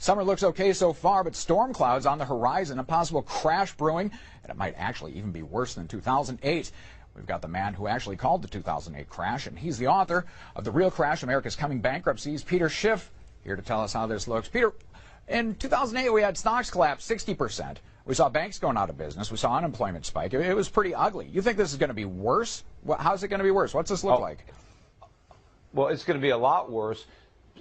Summer looks okay so far, but storm clouds on the horizon, a possible crash brewing, and it might actually even be worse than 2008. We've got the man who actually called the 2008 crash, and he's the author of The Real Crash, America's Coming Bankruptcy. He's Peter Schiff, here to tell us how this looks. Peter, in 2008, we had stocks collapse 60%. We saw banks going out of business. We saw unemployment spike. It was pretty ugly. You think this is going to be worse? How's it going to be worse? What's this look like? Well, it's going to be a lot worse,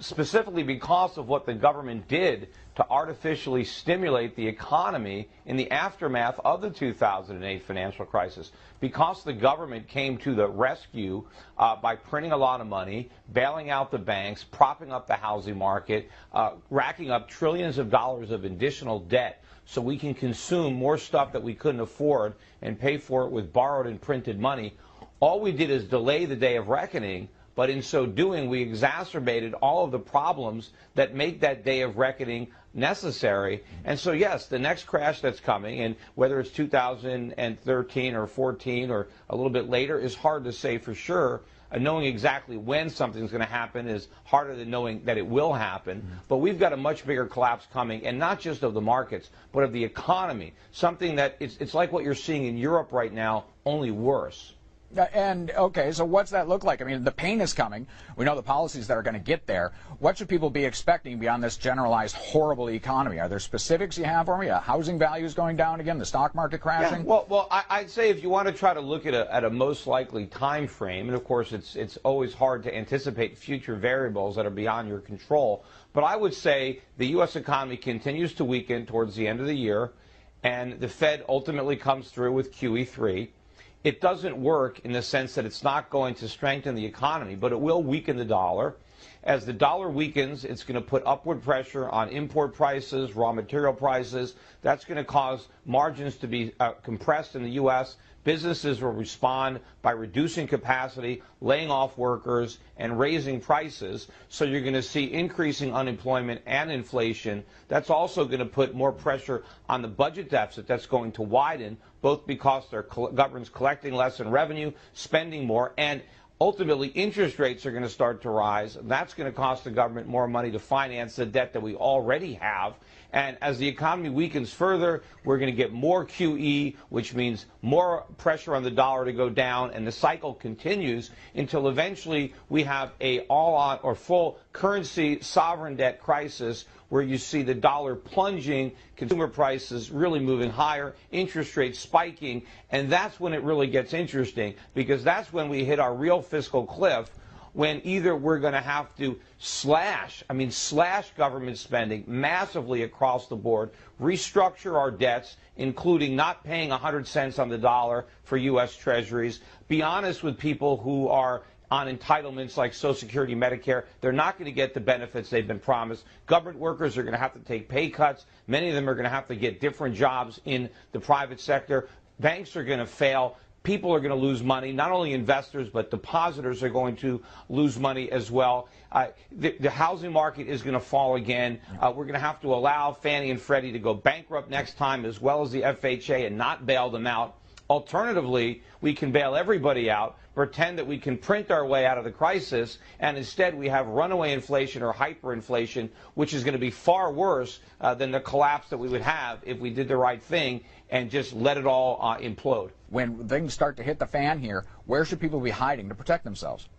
specifically because of what the government did to artificially stimulate the economy in the aftermath of the 2008 financial crisis. Because the government came to the rescue by printing a lot of money, bailing out the banks, propping up the housing market, racking up trillions of dollars of additional debt so we can consume more stuff that we couldn't afford and pay for it with borrowed and printed money. All we did is delay the day of reckoning. But in so doing, we exacerbated all of the problems that make that day of reckoning necessary. And so, yes, the next crash that's coming, and whether it's 2013 or 14 or a little bit later, is hard to say for sure. Knowing exactly when something's going to happen is harder than knowing that it will happen. But we've got a much bigger collapse coming, and not just of the markets, but of the economy. Something that it's like what you're seeing in Europe right now, only worse. And, okay, so what's that look like? I mean, the pain is coming. We know the policies that are going to get there. What should people be expecting beyond this generalized horrible economy? Are there specifics you have for me? Housing values going down again? The stock market crashing? Yeah, well, I'd say if you want to try to look at a most likely time frame, and of course it's always hard to anticipate future variables that are beyond your control, but I would say the U.S. economy continues to weaken towards the end of the year, and the Fed ultimately comes through with QE3. It doesn't work in the sense that it's not going to strengthen the economy, but it will weaken the dollar. As the dollar weakens, it's going to put upward pressure on import prices, raw material prices. That's going to cause margins to be compressed in the U.S. Businesses will respond by reducing capacity, laying off workers, and raising prices. So you're going to see increasing unemployment and inflation. That's also going to put more pressure on the budget deficit that's going to widen, both because their government's collecting less in revenue, spending more, and ultimately interest rates are going to start to rise. That's going to cost the government more money to finance the debt that we already have. And as the economy weakens further, we're going to get more QE, which means more pressure on the dollar to go down, and the cycle continues until eventually we have a all-out or full currency sovereign debt crisis where you see the dollar plunging, consumer prices really moving higher, interest rates spiking, and that's when it really gets interesting, because that's when we hit our real fiscal cliff, when either we're going to have to slash government spending massively across the board, restructure our debts, including not paying 100 cents on the dollar for U.S. Treasuries, be honest with people who are on entitlements like Social Security, Medicare. They're not going to get the benefits they've been promised. Government workers are going to have to take pay cuts. Many of them are going to have to get different jobs in the private sector. Banks are going to fail. People are going to lose money. Not only investors, but depositors are going to lose money as well. The housing market is going to fall again. We're going to have to allow Fannie and Freddie to go bankrupt next time, as well as the FHA, and not bail them out. Alternatively, we can bail everybody out, pretend that we can print our way out of the crisis, and instead we have runaway inflation or hyperinflation, which is going to be far worse than the collapse that we would have if we did the right thing and just let it all implode. When things start to hit the fan here, where should people be hiding to protect themselves?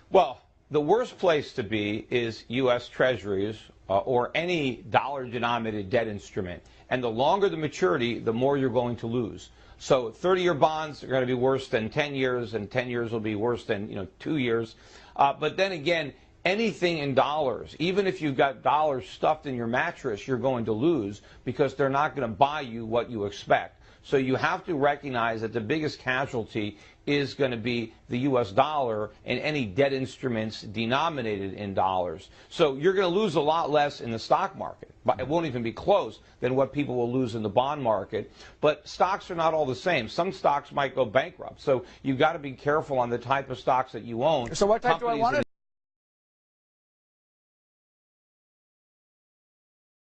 Well, the worst place to be is U.S. Treasuries or any dollar-denominated debt instrument. And the longer the maturity, the more you're going to lose. So 30-year bonds are going to be worse than 10 years, and 10 years will be worse than 2 years. But then again, anything in dollars, even if you've got dollars stuffed in your mattress, you're going to lose because they're not going to buy you what you expect. So you have to recognize that the biggest casualty is going to be the U.S. dollar and any debt instruments denominated in dollars. So you're going to lose a lot less in the stock market, but it won't even be close than what people will lose in the bond market. But stocks are not all the same. Some stocks might go bankrupt. So you've got to be careful on the type of stocks that you own. So what type do I want to